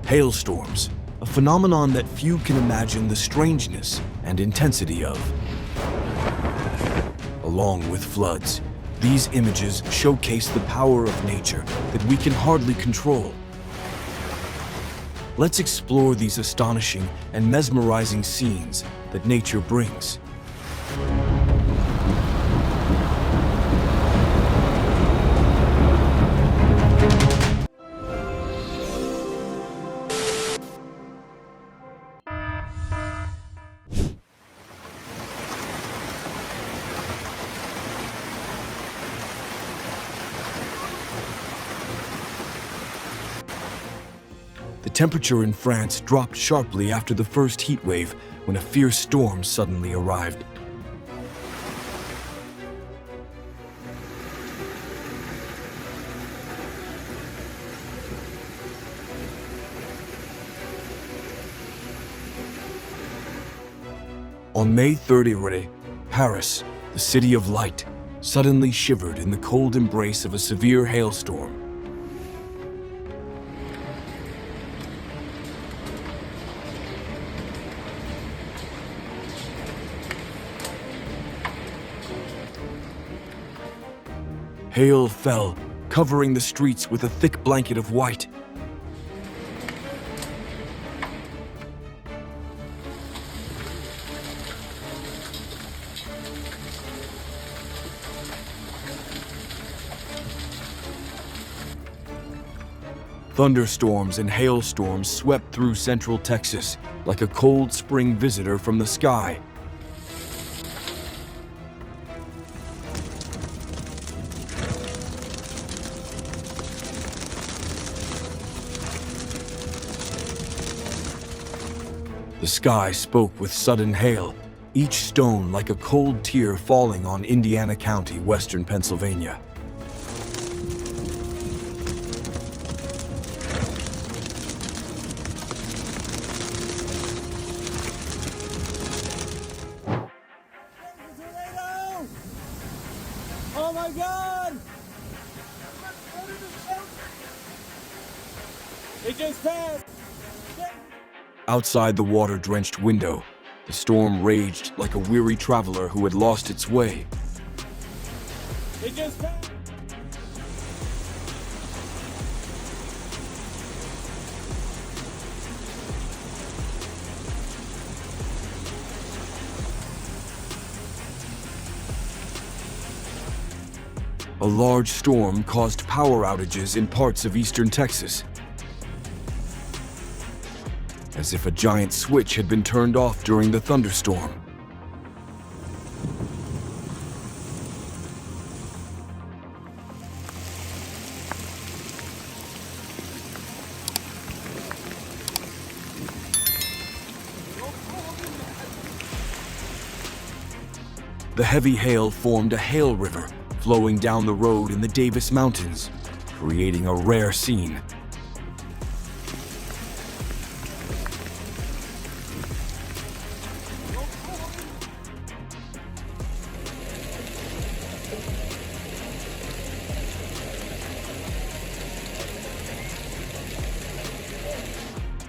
Hailstorms, a phenomenon that few can imagine the strangeness and intensity of. Along with floods, these images showcase the power of nature that we can hardly control. Let's explore these astonishing and mesmerizing scenes that nature brings. The temperature in France dropped sharply after the first heat wave when a fierce storm suddenly arrived. On May 30, Paris, the city of light, suddenly shivered in the cold embrace of a severe hailstorm. Hail fell, covering the streets with a thick blanket of white. Thunderstorms and hailstorms swept through central Texas like a cold spring visitor from the sky. The sky spoke with sudden hail, each stone like a cold tear falling on Indiana County, western Pennsylvania. Oh my God! It just passed! Outside the water-drenched window, the storm raged like a weary traveler who had lost its way. It just passed! A large storm caused power outages in parts of eastern Texas, as if a giant switch had been turned off during the thunderstorm. The heavy hail formed a hail river flowing down the road in the Davis Mountains, creating a rare scene.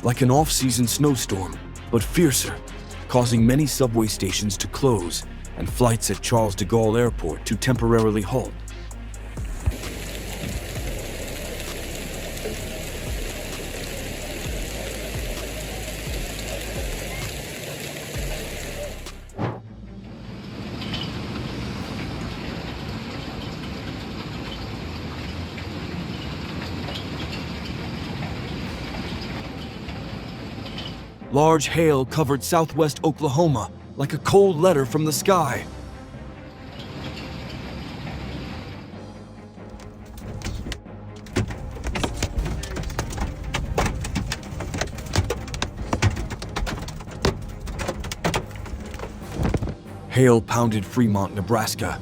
Like an off-season snowstorm, but fiercer, causing many subway stations to close and flights at Charles de Gaulle Airport to temporarily halt. Large hail covered southwest Oklahoma like a cold letter from the sky. Hail pounded Fremont, Nebraska.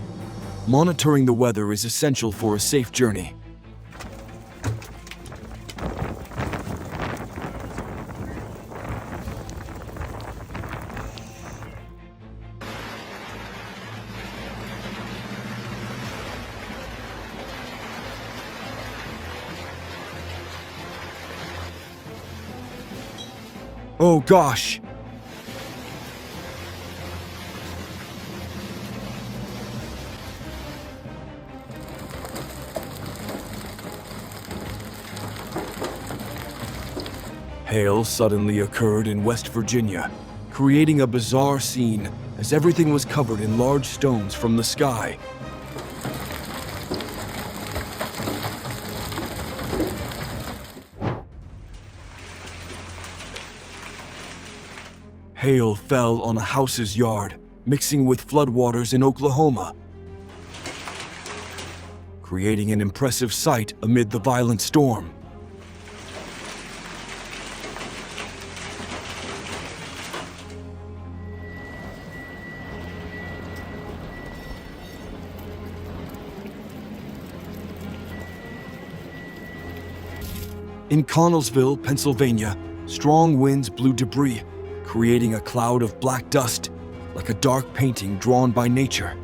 Monitoring the weather is essential for a safe journey. Oh gosh! Hail suddenly occurred in West Virginia, creating a bizarre scene as everything was covered in large stones from the sky. Hail fell on a house's yard, mixing with floodwaters in Oklahoma, creating an impressive sight amid the violent storm. In Connellsville, Pennsylvania, strong winds blew debris, creating a cloud of black dust, like a dark painting drawn by nature.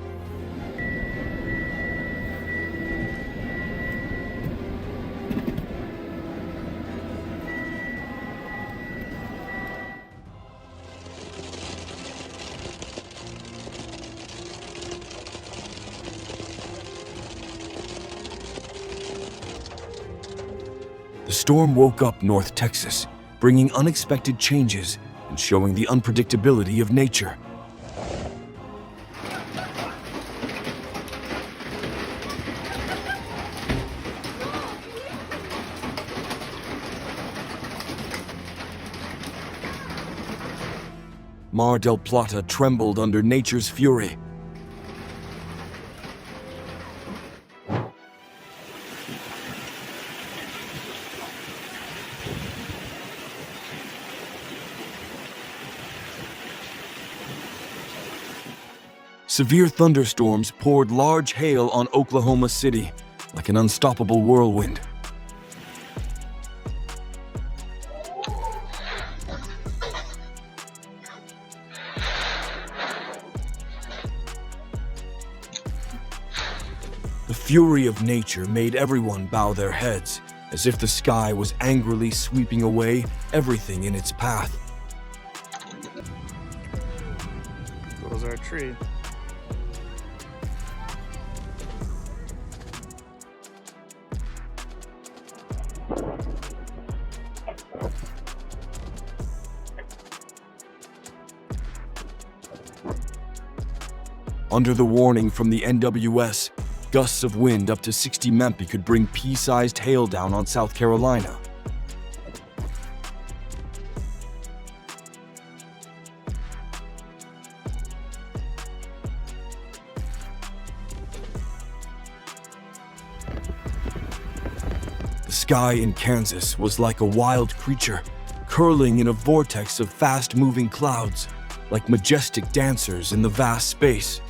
The storm woke up North Texas, bringing unexpected changes and showing the unpredictability of nature. Mar del Plata trembled under nature's fury. Severe thunderstorms poured large hail on Oklahoma City, like an unstoppable whirlwind. The fury of nature made everyone bow their heads, as if the sky was angrily sweeping away everything in its path. Goes our tree. Under the warning from the NWS, gusts of wind up to 60 mph could bring pea-sized hail down on South Carolina. The sky in Kansas was like a wild creature, curling in a vortex of fast-moving clouds, like majestic dancers in the vast space.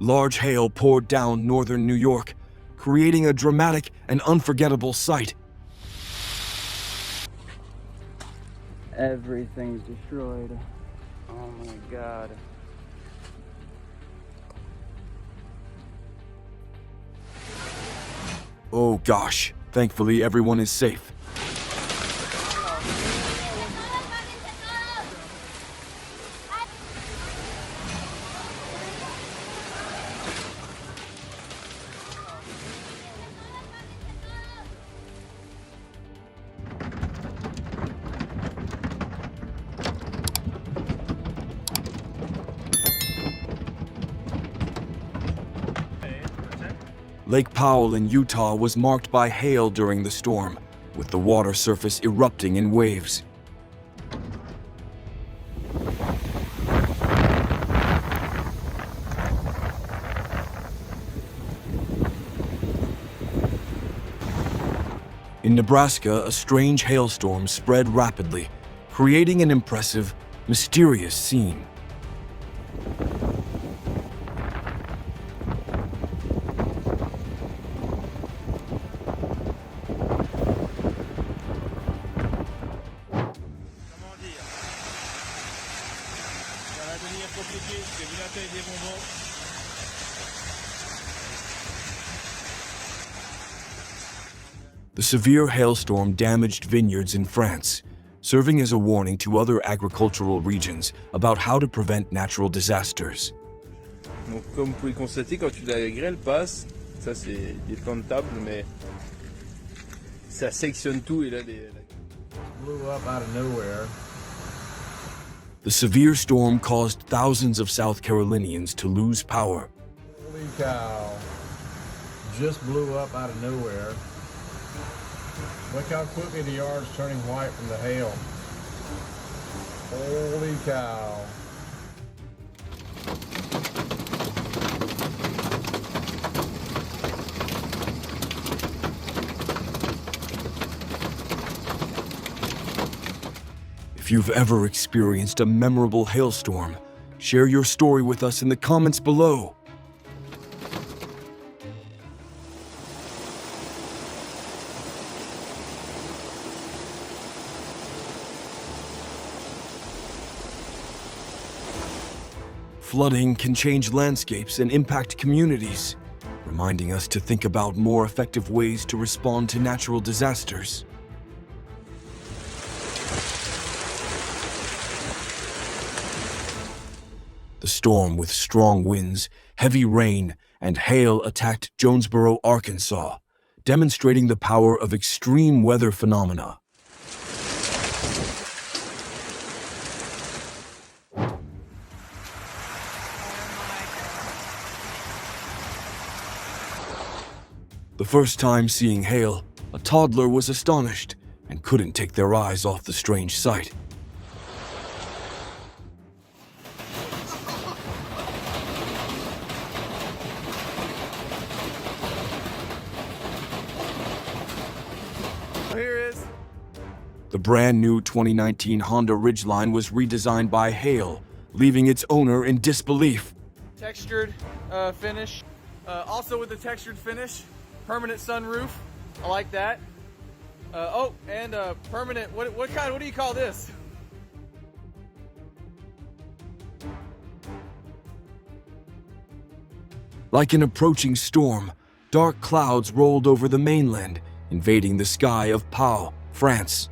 Large hail poured down northern New York, creating a dramatic and unforgettable sight. Everything's destroyed. Oh my god. Oh gosh, thankfully everyone is safe. Lake Powell in Utah was marked by hail during the storm, with the water surface erupting in waves. In Nebraska, a strange hailstorm spread rapidly, creating an impressive, mysterious scene. des bonbons. The severe hailstorm damaged vineyards in France, serving as a warning to other agricultural regions about how to prevent natural disasters. Donc comme vous pouvez le constater, quand la grêle passe, ça c'est des plans de table, mais ça sectionne tout et là Blew up out of nowhere. The severe storm caused thousands of South Carolinians to lose power. Holy cow. Just blew up out of nowhere. Look how quickly the yard's turning white from the hail. Holy cow. If you've ever experienced a memorable hailstorm, share your story with us in the comments below. Flooding can change landscapes and impact communities, reminding us to think about more effective ways to respond to natural disasters. The storm with strong winds, heavy rain, and hail attacked Jonesboro, Arkansas, demonstrating the power of extreme weather phenomena. The first time seeing hail, a toddler was astonished and couldn't take their eyes off the strange sight. Here it is. The brand new 2019 Honda Ridgeline was redesigned by hail, leaving its owner in disbelief. Textured finish. Also with the textured finish, permanent sunroof. I like that. Oh, and permanent. What do you call this? Like an approaching storm, dark clouds rolled over the mainland, invading the sky of Pau, France.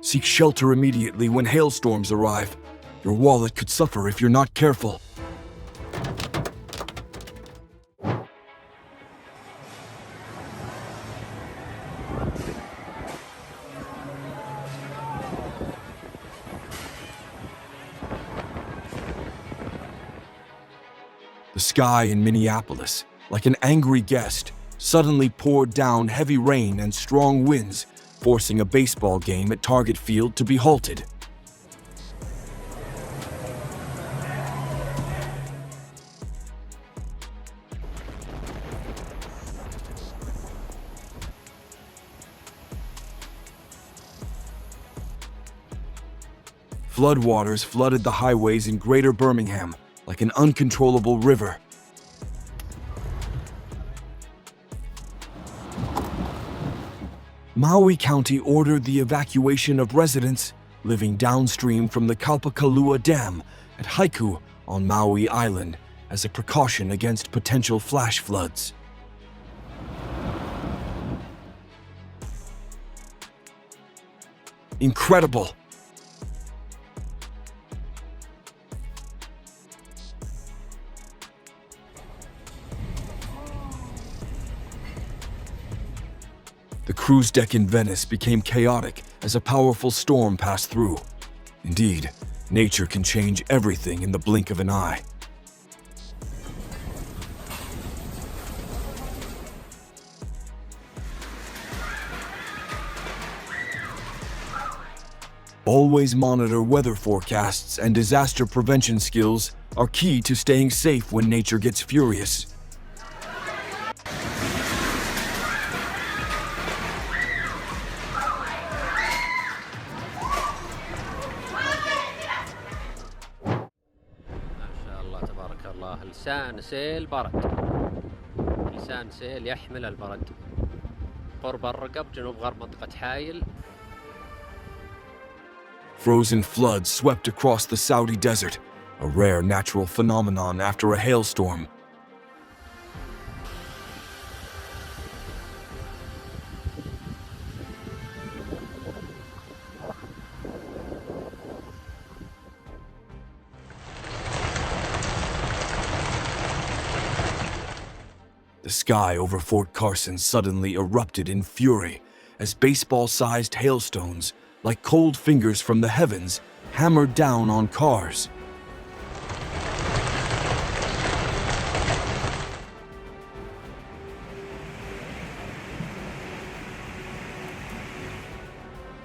Seek shelter immediately when hailstorms arrive. Your wallet could suffer if you're not careful. The sky in Minneapolis, like an angry guest, suddenly poured down heavy rain and strong winds, forcing a baseball game at Target Field to be halted. Floodwaters flooded the highways in Greater Birmingham like an uncontrollable river. Maui County ordered the evacuation of residents living downstream from the Kalpakalua Dam at Haiku on Maui Island as a precaution against potential flash floods. Incredible! The cruise deck in Venice became chaotic as a powerful storm passed through. Indeed, nature can change everything in the blink of an eye. Always monitor weather forecasts, and disaster prevention skills are key to staying safe when nature gets furious. الله لسان سيل برد، لسان سيل يحمل البرد، قرب الرقب جنوب غرب منطقة حايل. Frozen floods swept across the Saudi desert, a rare natural phenomenon after a hailstorm. The sky over Fort Carson suddenly erupted in fury as baseball-sized hailstones, like cold fingers from the heavens, hammered down on cars.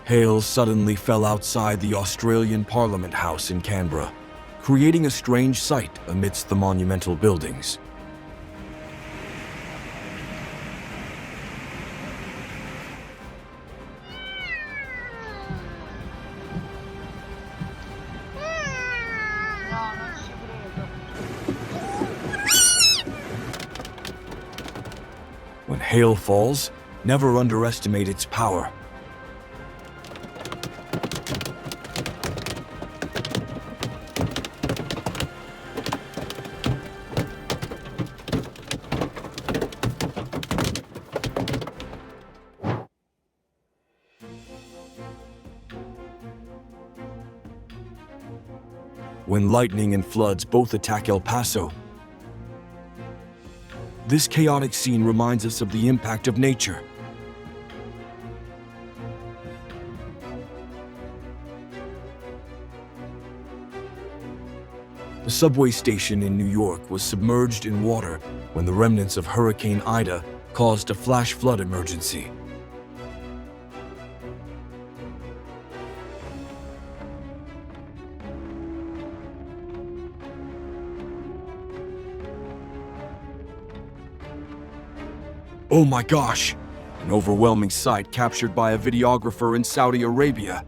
Hail suddenly fell outside the Australian Parliament House in Canberra, creating a strange sight amidst the monumental buildings. When hail falls, never underestimate its power. When lightning and floods both attack El Paso, this chaotic scene reminds us of the impact of nature. The subway station in New York was submerged in water when the remnants of Hurricane Ida caused a flash flood emergency. Oh my gosh! An overwhelming sight captured by a videographer in Saudi Arabia.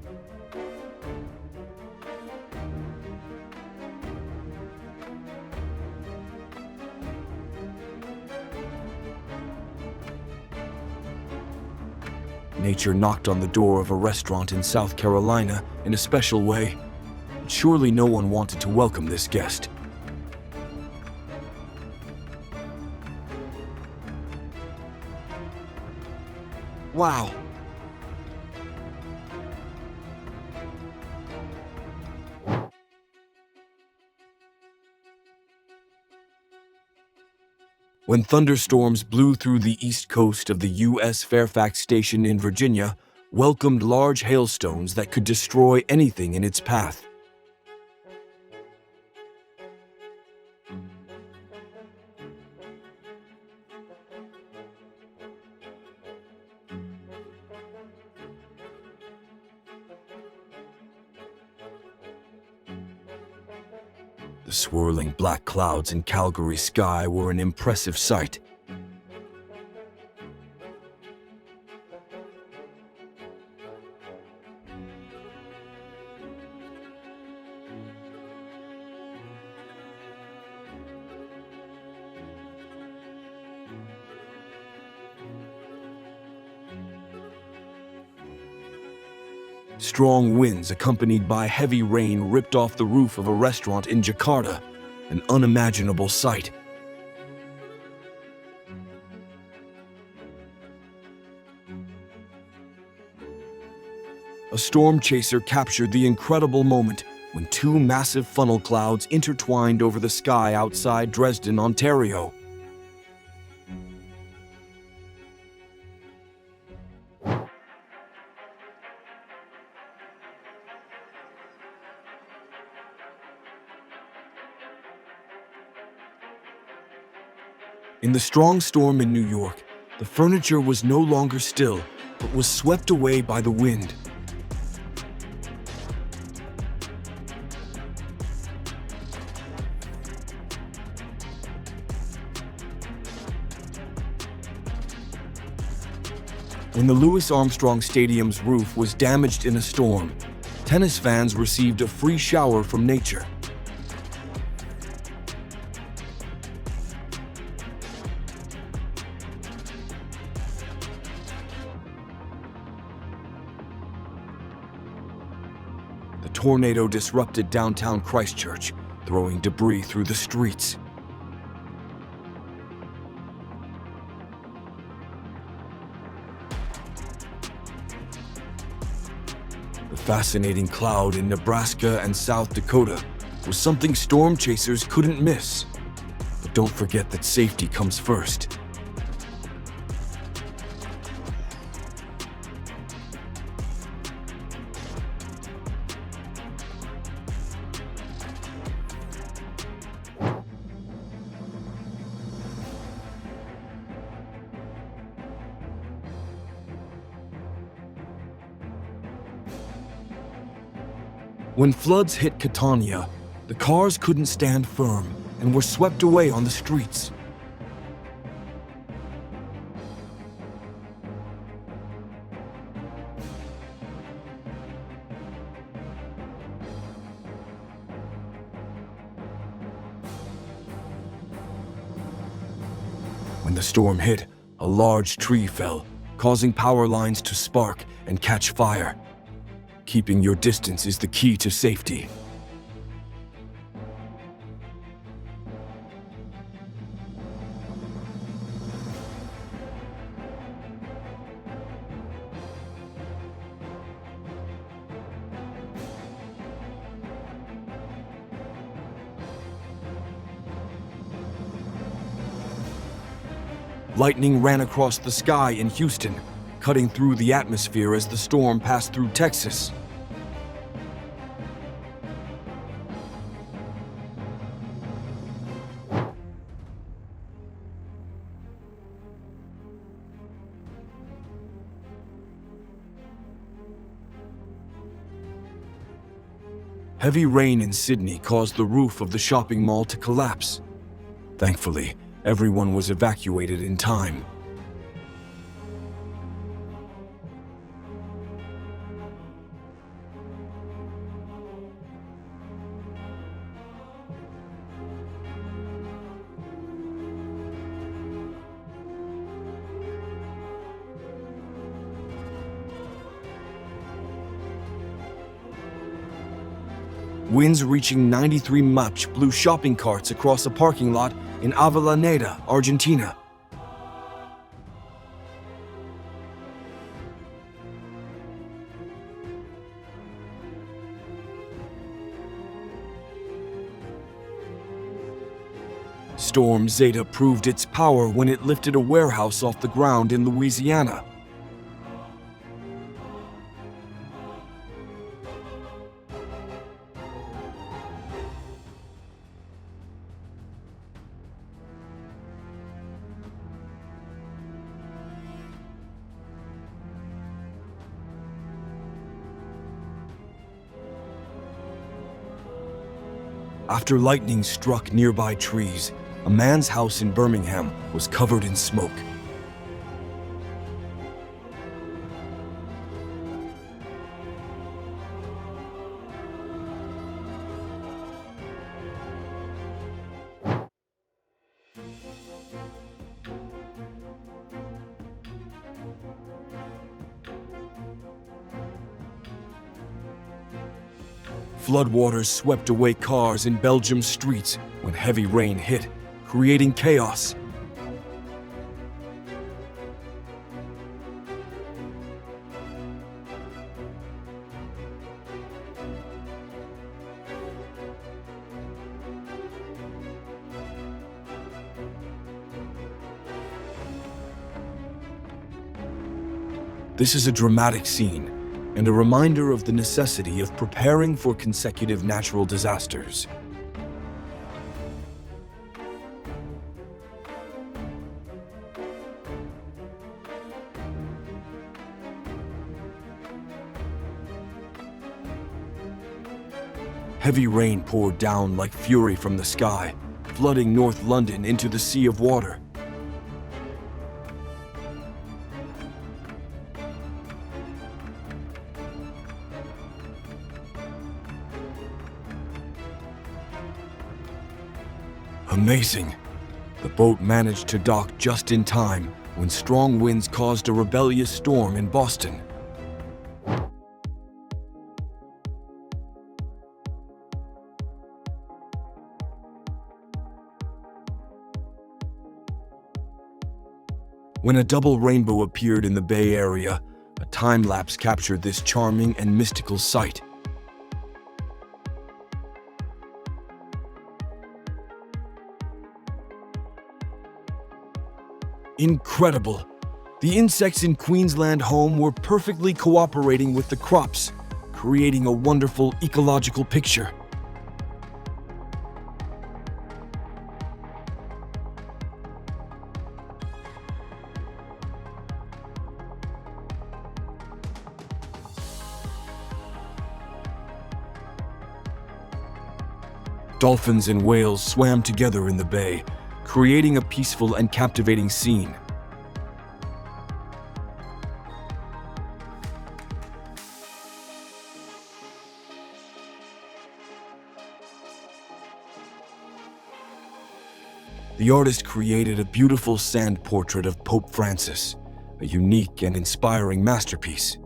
Nature knocked on the door of a restaurant in South Carolina in a special way. Surely no one wanted to welcome this guest. Wow. When thunderstorms blew through the east coast of the U.S. Fairfax Station in Virginia, welcomed large hailstones that could destroy anything in its path. The swirling black clouds in Calgary's sky were an impressive sight. Strong winds accompanied by heavy rain ripped off the roof of a restaurant in Jakarta, an unimaginable sight. A storm chaser captured the incredible moment when two massive funnel clouds intertwined over the sky outside Dresden, Ontario. In the strong storm in New York, the furniture was no longer still, but was swept away by the wind. When the Louis Armstrong Stadium's roof was damaged in a storm, tennis fans received a free shower from nature. tornado disrupted downtown Christchurch, throwing debris through the streets. The fascinating cloud in Nebraska and South Dakota was something storm chasers couldn't miss. But don't forget that safety comes first. When floods hit Catania, the cars couldn't stand firm and were swept away on the streets. When the storm hit, a large tree fell, causing power lines to spark and catch fire. Keeping your distance is the key to safety. Lightning ran across the sky in Houston, cutting through the atmosphere as the storm passed through Texas. Heavy rain in Sydney caused the roof of the shopping mall to collapse. Thankfully, everyone was evacuated in time. Winds reaching 93 mph blew shopping carts across a parking lot in Avellaneda, Argentina. Storm Zeta proved its power when it lifted a warehouse off the ground in Louisiana. After lightning struck nearby trees, a man's house in Birmingham was covered in smoke. Floodwaters swept away cars in Belgium's streets when heavy rain hit, creating chaos. This is a dramatic scene and a reminder of the necessity of preparing for consecutive natural disasters. Heavy rain poured down like fury from the sky, flooding North London into the sea of water. Amazing! The boat managed to dock just in time when strong winds caused a rebellious storm in Boston. When a double rainbow appeared in the Bay Area, a time-lapse captured this charming and mystical sight. Incredible! The insects in Queensland home were perfectly cooperating with the crops, creating a wonderful ecological picture. Dolphins and whales swam together in the bay, creating a peaceful and captivating scene. The artist created a beautiful sand portrait of Pope Francis, a unique and inspiring masterpiece.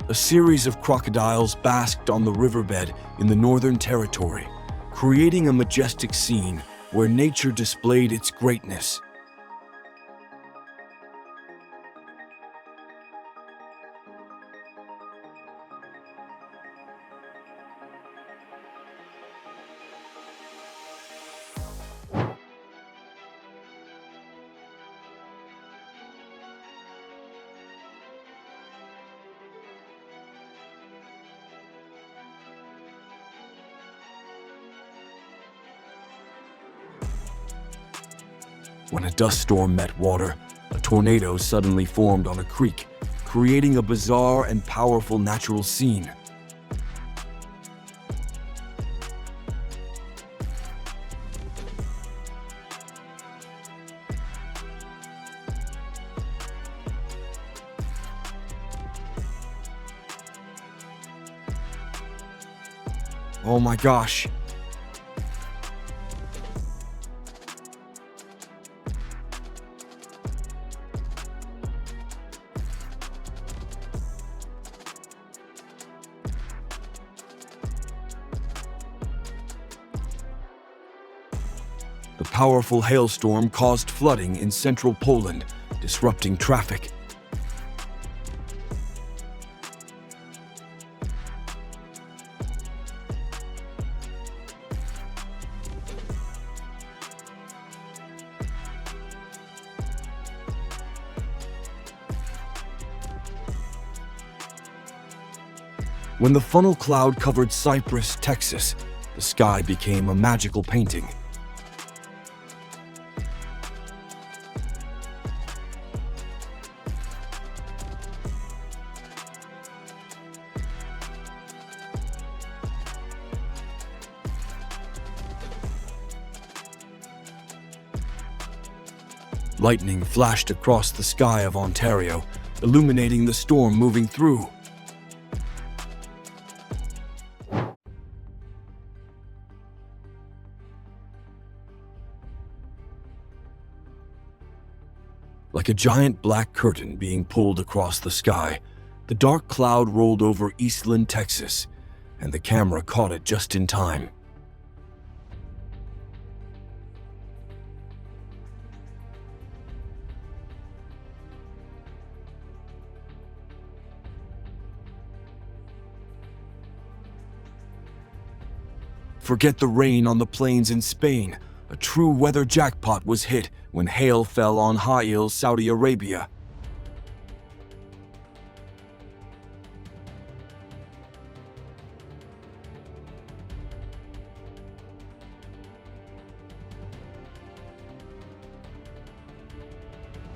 A series of crocodiles basked on the riverbed in the Northern Territory, creating a majestic scene where nature displayed its greatness. When a dust storm met water, a tornado suddenly formed on a creek, creating a bizarre and powerful natural scene. Oh my gosh! The powerful hailstorm caused flooding in central Poland, disrupting traffic. When the funnel cloud covered Cypress, Texas, the sky became a magical painting. Lightning flashed across the sky of Ontario, illuminating the storm moving through. Like a giant black curtain being pulled across the sky, the dark cloud rolled over Eastland, Texas, and the camera caught it just in time. Forget the rain on the plains in Spain. A true weather jackpot was hit when hail fell on Hail, Saudi Arabia.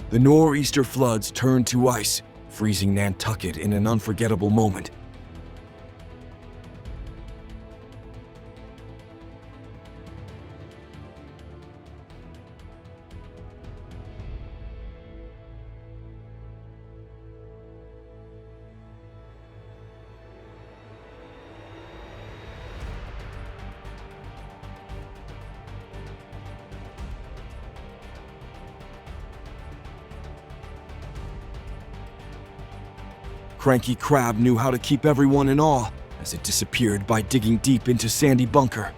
The nor'easter floods turned to ice, freezing Nantucket in an unforgettable moment. cranky crab knew how to keep everyone in awe as it disappeared by digging deep into sandy bunker.